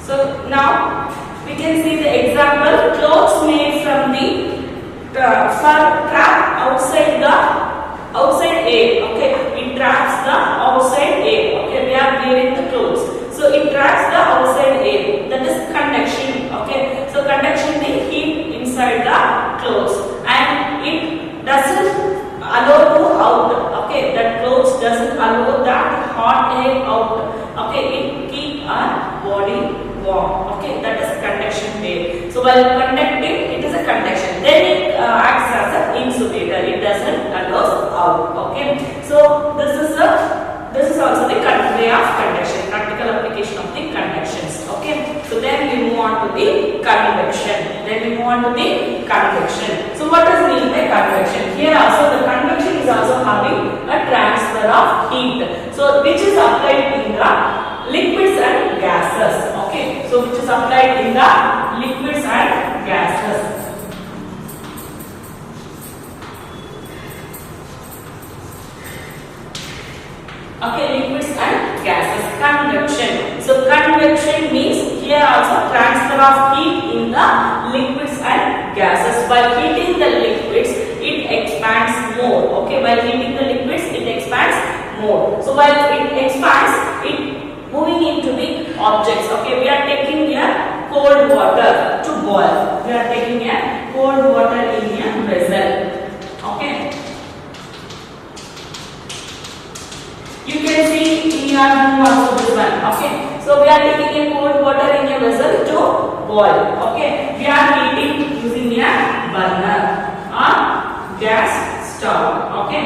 So now we can see the example clothes made from the for trap outside air. Okay, it traps the outside air. Okay, we are wearing the clothes, so it traps the outside air. That is conduction. Okay, so conduction means heat inside the clothes, and it doesn't allow to out. Okay, that clothes doesn't allow that hot air out. Okay, it keep our body warm. Okay, that is conduction air. So while conducting, it is a conduction. Then it acts as an insulator. It doesn't allow out. Okay, so this is also the way of conduction, practical application of the conductions. Okay, so then we move on to the convection. So what does mean by convection? Here also the convection is also having a transfer of heat. So which is applied in the liquids and gases. Okay, so which is applied in the liquids and gases. Okay, liquids and gases. Convection. So convection means here also transfer of heat in the liquids and gases. While heating the liquids, it expands more. Okay, while heating the liquids, it expands more. So while it expands, it moving into the objects. Okay, we are taking here cold water to boil. We are taking here cold water in a vessel. Okay. You can see in your room also this one. Okay, so we are taking a cold water in a vessel to boil. Okay, we are heating using a burner or gas stove. Okay.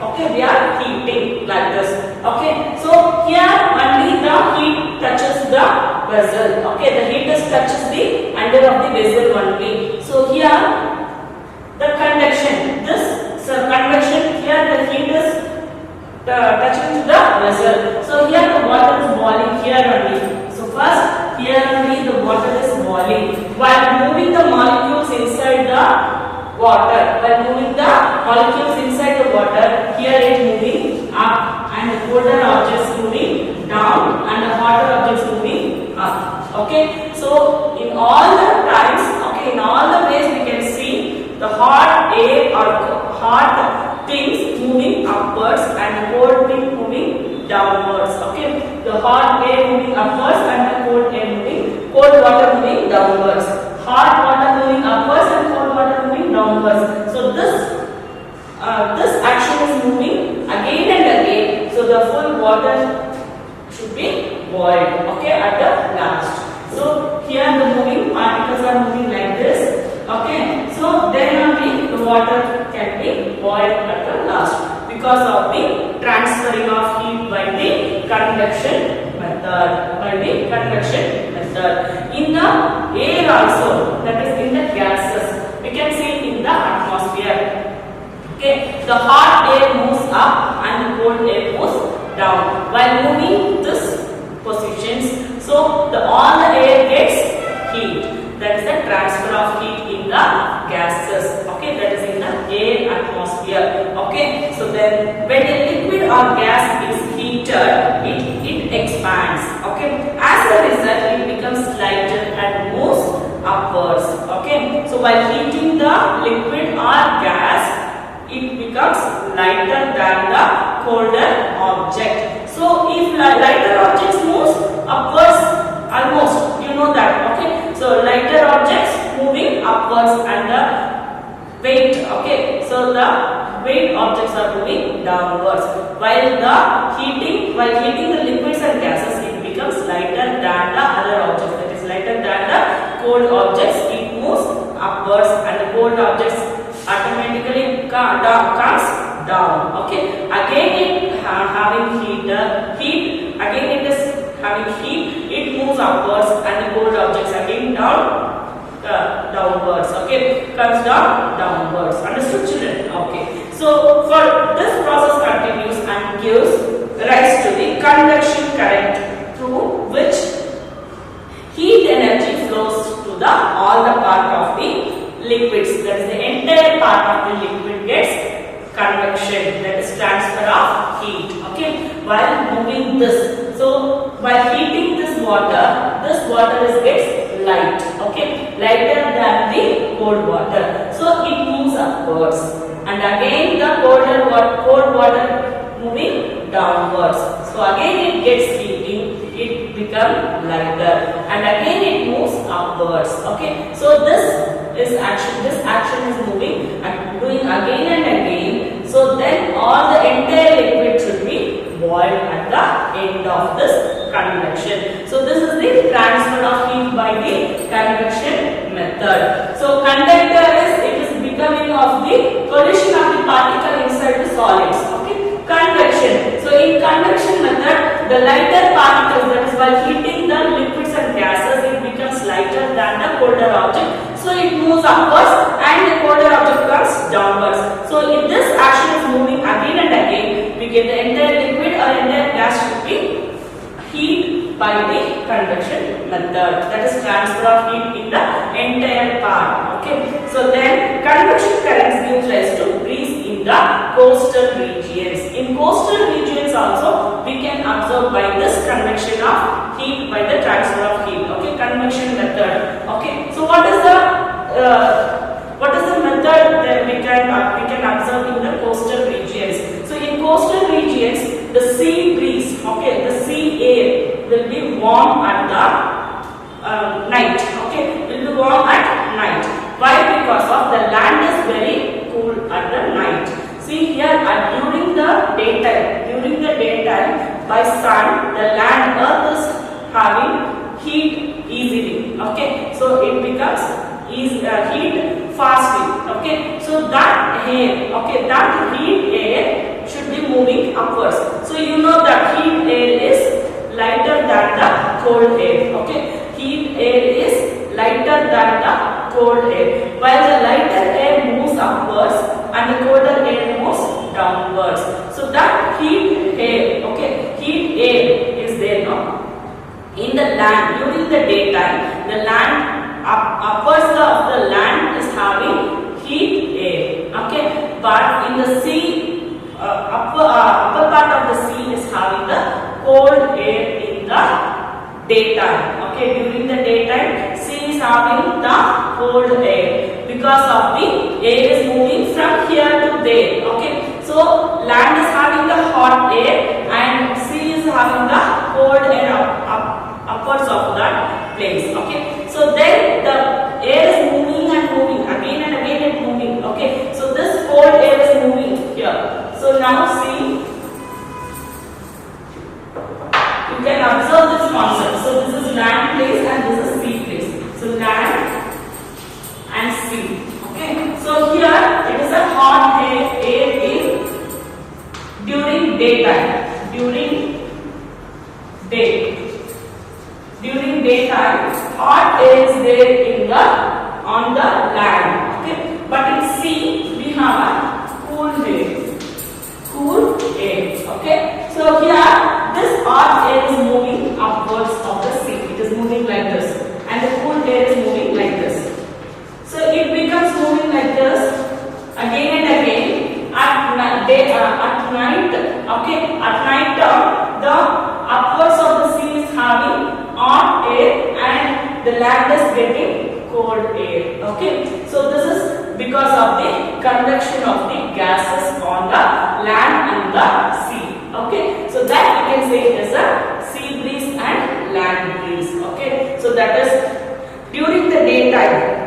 Okay, we are heating like this. Okay, so here only the heat touches the vessel. Okay, the heat touches the under of the vessel only. So here the conduction, convection, here the heat is touching to the vessel. So here the water is boiling here only. So first here only the water is boiling. While moving the molecules inside the water, here it moving up and the colder objects moving down and the hotter objects moving up. Okay, so in all the times, okay, in all the ways we can see the hot air or hot things moving upwards and the cold thing moving downwards. Okay, the hot air moving upwards and the cold water moving downwards. Hot water moving upwards and cold water moving downwards. So this action is moving again and again. So the full water should be boiled. Okay, at the last. So here the moving particles are moving like this. Okay, so then only the water can be boiled at the last because of the transferring of heat by the convection method. In the air also, that is in the gases, we can see in the atmosphere. Okay, the hot air moves up and the cold air moves down. While moving this positions, so all the air gets heat. That is the transfer of heat in the gases. Okay, that is in the air atmosphere. Okay, so then when a liquid or gas is heated, it expands. Okay, as a result, it becomes lighter and moves upwards. Okay, so while heating the liquid or gas, it becomes lighter than the colder object. So if lighter objects moves upwards, almost you know that. Okay, so lighter objects moving upwards and the weight. Okay, so the weight objects are moving downwards. While heating the liquids and gases, it becomes lighter than the other objects. That is lighter than the cold objects. It moves upwards and the cold objects automatically comes down. Okay, again it having heat. Again it is having heat. It moves upwards and the cold objects again downwards. Okay, comes downwards. Understood, children? Okay. So for this process continues and gives rise to the convection current, through which heat energy flows to all the part of the liquids. That is the entire part of the liquid gets convection, that is transfer of heat. Okay, while moving this. So while heating this water is gets light, okay, lighter than the cold water. So it moves upwards, and again the cold water moving downwards. So again it gets heating, it becomes lighter, and again it moves upwards. Okay, so this action is moving and doing again and again. So then all the entire liquid should be boiled at the end of this convection. So this is the transfer of heat by the convection method. So conductor is becoming of the collision of the particle inside the solids. Okay, convection. So in convection method, the lighter particles, that is while heating the liquids and gases, it becomes lighter than the colder object. So it moves upwards and the colder object comes downwards. So if this action is moving again and again, we get the entire liquid or entire gas should be heat by the convection method. That is transfer of heat in the entire part. Okay. So then convection currents gives rise to breeze in the coastal regions. In coastal regions also we can observe by this convection of heat by the transfer of heat. Okay, convection method. Okay. So what is the method that we can observe in the coastal regions? So in coastal regions, the sea breeze, okay, the sea air will be warm at the night. Okay, will be warm at night. Why? Because of the land is very cool at the night. See here, during the daytime by sun, the land earth is having heat easily. Okay, so it becomes heat fastly. Okay, so that air, okay, that heat air should be moving upwards. So you know that heat air is lighter than the cold air. Okay, heat air is lighter than the cold air, while the lighter air moves upwards and the colder air moves downwards. So that heat air, okay, heat air is there now. In the land during the daytime, the land upwards of the land is having heat air. Okay, but in the sea, upper part of the sea is having the cold air in the daytime. Okay, during the daytime, sea is having the cold air because of the air is moving from here to there. Okay, so land is having the hot air and sea is having the cold air upwards of that place. Okay, so then the air is moving and moving again and again and moving. Okay, so this cold air is moving here. So now see, you can observe this concept. So this is land place and this is sea place. So land and sea. Okay, so here it is a hot air is during daytime. During daytime, hot air is there on the land. Okay, but in sea we have a cool air. Okay, so here this hot air is moving upwards of the sea. It is moving like this, and the cool air is moving like this. So it becomes moving like this again and again at night. Okay, at night the upwards of the sea is having hot air and the land is getting cold air. Okay, so this is because of the convection of the gases on the land and the sea. Okay, so that we can say it is a sea breeze and land breeze. Okay, so that is during the daytime.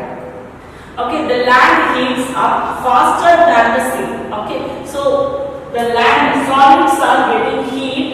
Okay, the land heats up faster than the sea. Okay, so the land solids are getting heat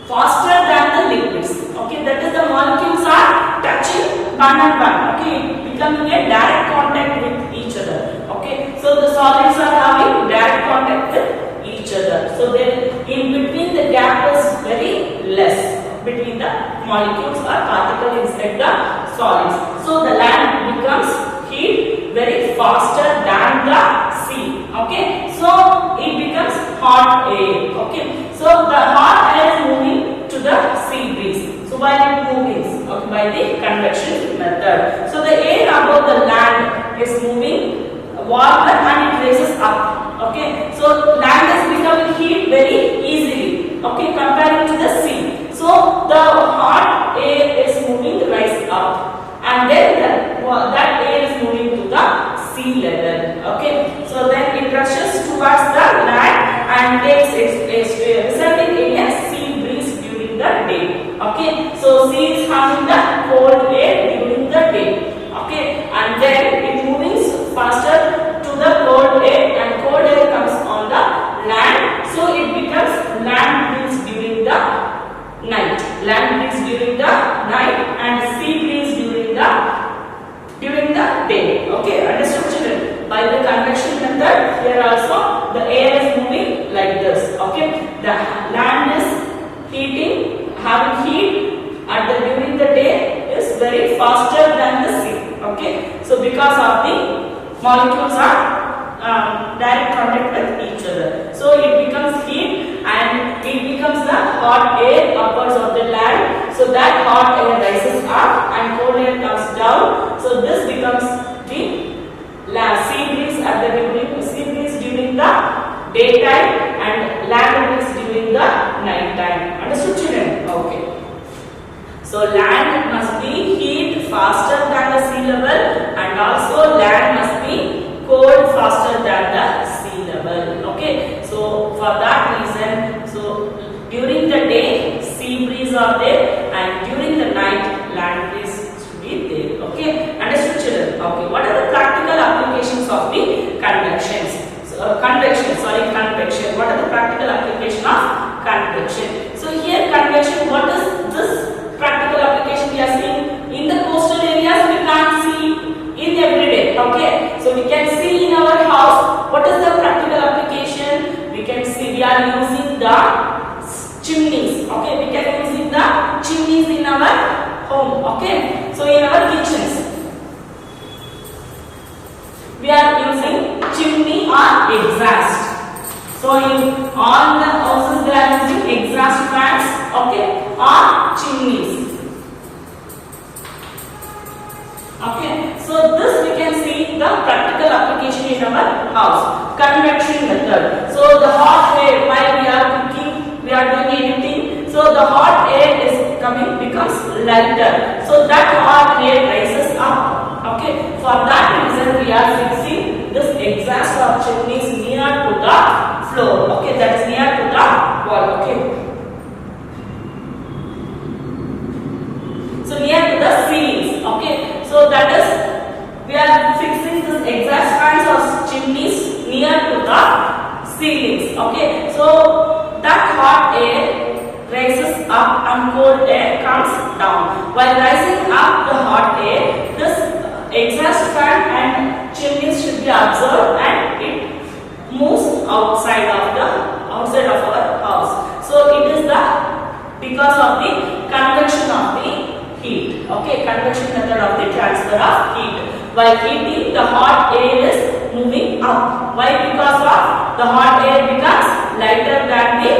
faster than the liquids. Okay, that is the molecules are touching one and one. Okay, becoming a direct contact with each other. Okay, so the solids are having direct contact with each other. So then in between the gap is very less between the molecules or particles inside the solids. So the land becomes heat very faster than the sea. Okay, so it becomes hot air. Okay, okay, comparing to the sea. So the hot air is moving rise up, and then that air is moving to the sea level. Okay, so then it rushes towards the land and takes resulting in a sea breeze during the day. Okay, so sea is having the cold air during the day. Okay, and then it moving faster to the cold air, and cold air comes on the land, so it becomes land breeze during the night. Land breeze during the night and sea breeze during the day. Okay, understood children? By the convection method, here also the air is moving like this. Okay, the land is heating, having heat at the during the day is very faster than the sea. Okay, so because of the molecules are direct contact with each other, so it becomes heat and it becomes the hot air upwards of the land. So that hot air rises up and cold air comes down. So this becomes the sea breeze at the sea breeze during the daytime and land breeze during the night time. Understood children? Okay. So land must be heat faster than the sea level, and also land must be cold faster than the sea level. Okay, so for that reason, so during the day sea breeze are there, and during the night land breeze should be there. Okay, understood children? Okay, what are the practical applications of the convection? Convection. What are the practical application of convection? So here convection, what is this practical application we are seeing? In the coastal areas we can't see in every day. Okay, so we can see in our house. What is the practical application? We can see we are using the chimneys. Okay, we can using the chimneys in our home. Okay, so in our kitchens we are using chimney or exhaust. So in all the houses they are using exhaust fans, okay, or chimneys. Okay, so this we can see the practical application in our house. Convection method. So the hot air, while we are cooking, we are doing anything, so the hot air is coming, becomes lighter. So that hot air rises up. Okay, for that reason we are fixing this exhaust or chimneys near to the floor. Okay, that is near to the wall. Okay, so near to the ceilings. Okay, so that is we are fixing this exhaust fans or chimneys near to the ceilings. Okay, so that hot air rises up and cold air comes down. While rising up the hot air, this exhaust fan and chimneys should be observed and it moves outside of our house. So it is the because of the convection of the heat. Okay, convection method of the transfer of heat. While heating, the hot air is moving up. Why? Because of the hot air becomes lighter than the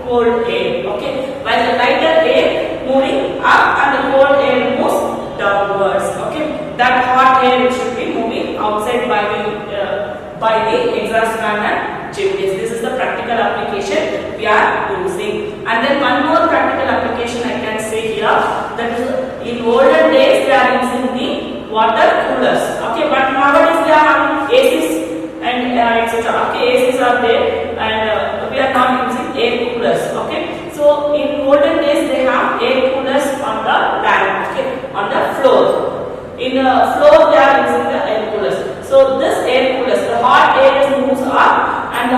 cold air. Okay, while the lighter air moving up and the cold air moves downwards. Okay, that hot air should be moving outside by the exhaust fan and chimneys. This is the practical application we are using. And then one more practical application I can say here, that is in olden days they are using the water coolers. Okay, but nowadays they are having ACs and etc. Okay, ACs are there and we are not using air coolers. Okay, so in olden days they have air coolers on the land. Okay, on the floor. In the floor they are using the air coolers. So this air coolers, the hot air moves up and the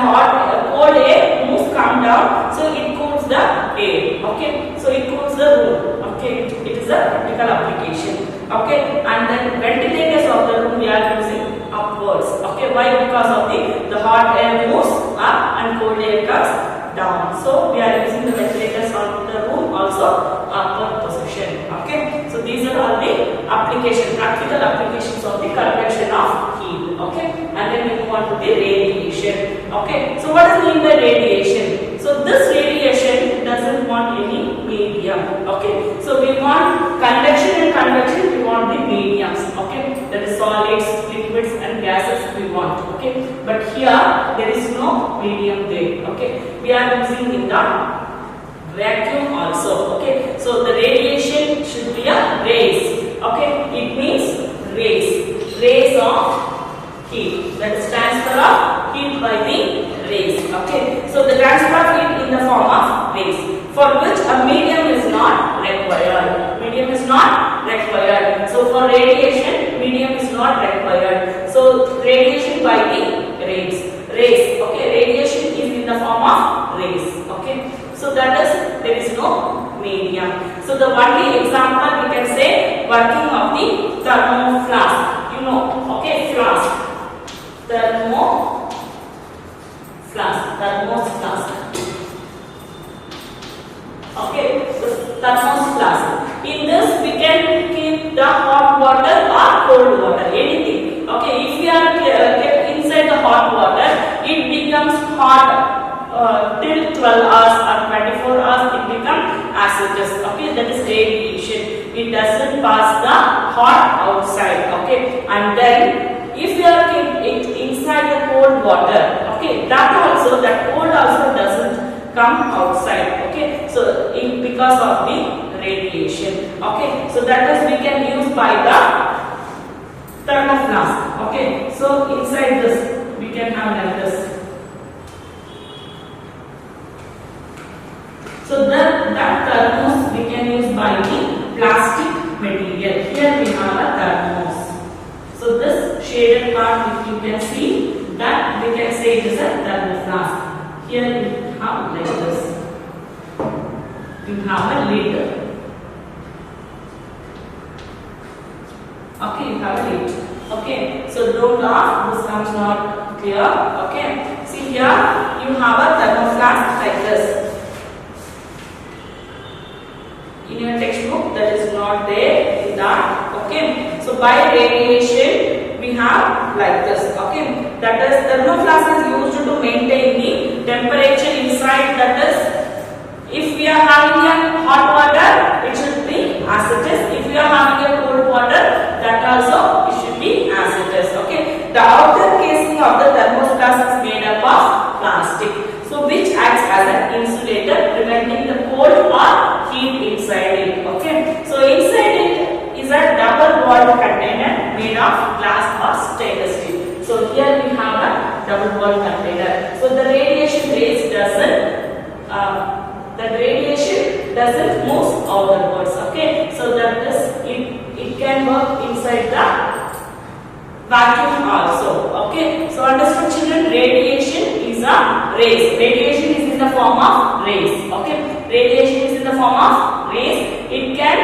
cold air moves come down. So it cools the air. Okay, so it cools the room. Okay, it is a practical application. Okay, and then ventilators of the room we are using upwards. Okay, why? Because of the hot air moves up and cold air comes down. So we are using the ventilators on the room also upward position. Okay, so these are all the practical applications of the convection of heat. Okay, and then we move on to the radiation. Okay, so what does mean by radiation? So this radiation doesn't want any medium. Okay, so we want convection and convection, we want the mediums. Okay, that is solids, liquids and gases we want. Okay, but here there is no medium there. Okay, we are using in the radiation, medium is not required. So radiation by the rays. Okay, radiation is in the form of rays. Okay, so that is there is no medium. So the only example we can say working of the thermo flask. You know, okay, flask, thermo flask. Okay, so thermos flask. In this we can keep the hot water or cold water, anything. Okay, if we are kept inside the hot water, it becomes hot till 12 hours or 24 hours. It becomes acidus. Okay, that is radiation. It doesn't pass the hot outside. Okay, and then if you are kept it inside the cold water, okay, that cold also doesn't come outside. Okay, so because of the radiation. Okay, so that is we can use by the thermo flask. Okay, so inside this we can have like this. So that thermos we can use by the plastic material. Here we have a thermos. So this shaded part, if you can see, that we can say it is a thermo flask. Here we have like this. You have a lid. Okay, you have a lid. Okay, so don't laugh, this comes not clear. Okay, see here you have a thermo flask like this. In your textbook that is not there in that. Okay, so by radiation we have like this. Okay, that is thermo flask is used to maintain the temperature inside. That is, if we are having a hot water, it should be acidus. If we are having a cold water, that also it should be acidus. Okay, the outer casing of the thermo flask is made up of plastic, so which acts as an insulator, preventing the cold or heat inside it. Okay, so inside it is a double walled container made of glass or stainless steel. So here we have a double walled container. So the radiation rays doesn't move outwards. Okay, so that is it can work inside the vacuum also. Okay, so understood children, radiation is a rays. Radiation is in the form of rays. Okay, radiation is in the form of rays. It can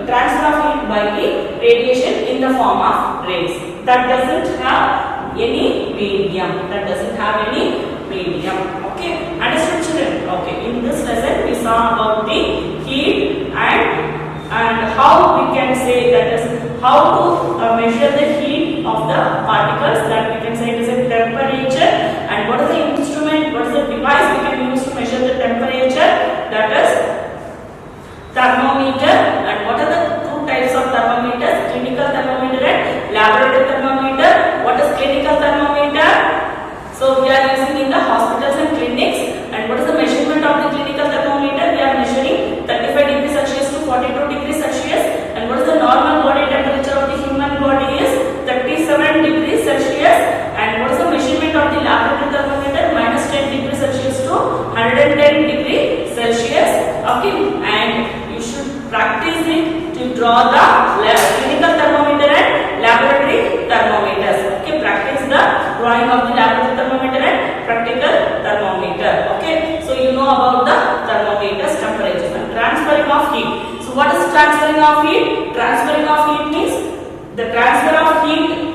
transfer of heat by the radiation in the form of rays. That doesn't have any medium. Okay, understood children? Okay, in this lesson we saw about the heat and how we can say, that is how to measure the heat of the particles, that we can say it is a temperature, and what is the instrument, what is the device we can use to measure the temperature, that is thermometer. And what are the two types of thermometers, clinical thermometer and laboratory thermometer. What is clinical thermometer? So we are using in the hospitals and clinics. And what is the measurement of the clinical thermometer? We are measuring 35 degrees Celsius to 42 degrees Celsius. And what is the normal body temperature of the human body is 37 degrees Celsius. And what is the measurement of the laboratory thermometer? Minus 10 degrees Celsius to 110 degrees Celsius. Okay, and you should practice it to draw the clinical thermometer and laboratory thermometers. Okay, practice the drawing of the laboratory thermometer and practical thermometer. Okay, so you know about the thermometers, temperatures, and transferring of heat. So what is transferring of heat? Transferring of heat means the transfer of heat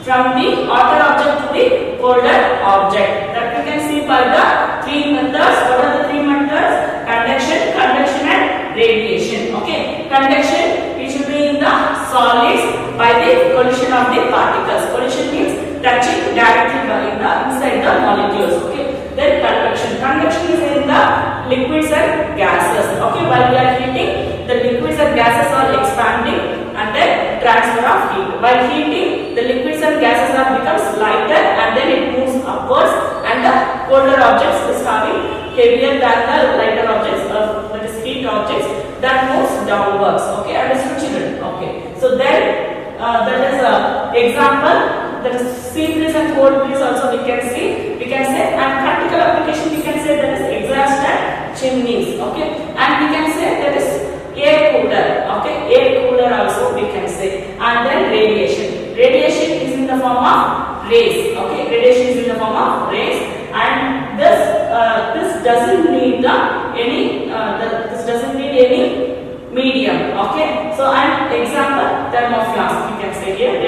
from the hotter object to the colder object. That we can see by the three methods. What are the three methods? Conduction, convection, and radiation. Okay, conduction, it should be in the solids by the collision of the particles. Collision means touching directly inside the molecules. Okay, then convection. Convection is in the liquids and gases. Okay, while we are heating, the liquids and gases are expanding and then transfer of heat. While heating, the liquids and gases are becomes lighter and then it moves upwards, and the colder objects is having heavier than the lighter objects, that is heat objects, that moves downwards. Okay, understood children? Okay, so then that is a example. That is sea breeze and cold breeze also we can see. We can say, and practical application we can say that is exhaust and chimneys. Okay, and we can say that is air cooler. Okay, air cooler also we can say. rays. Okay, radiation is in the form of rays, and this doesn't need this doesn't need any medium. Okay, so an example, thermoflask, we can say here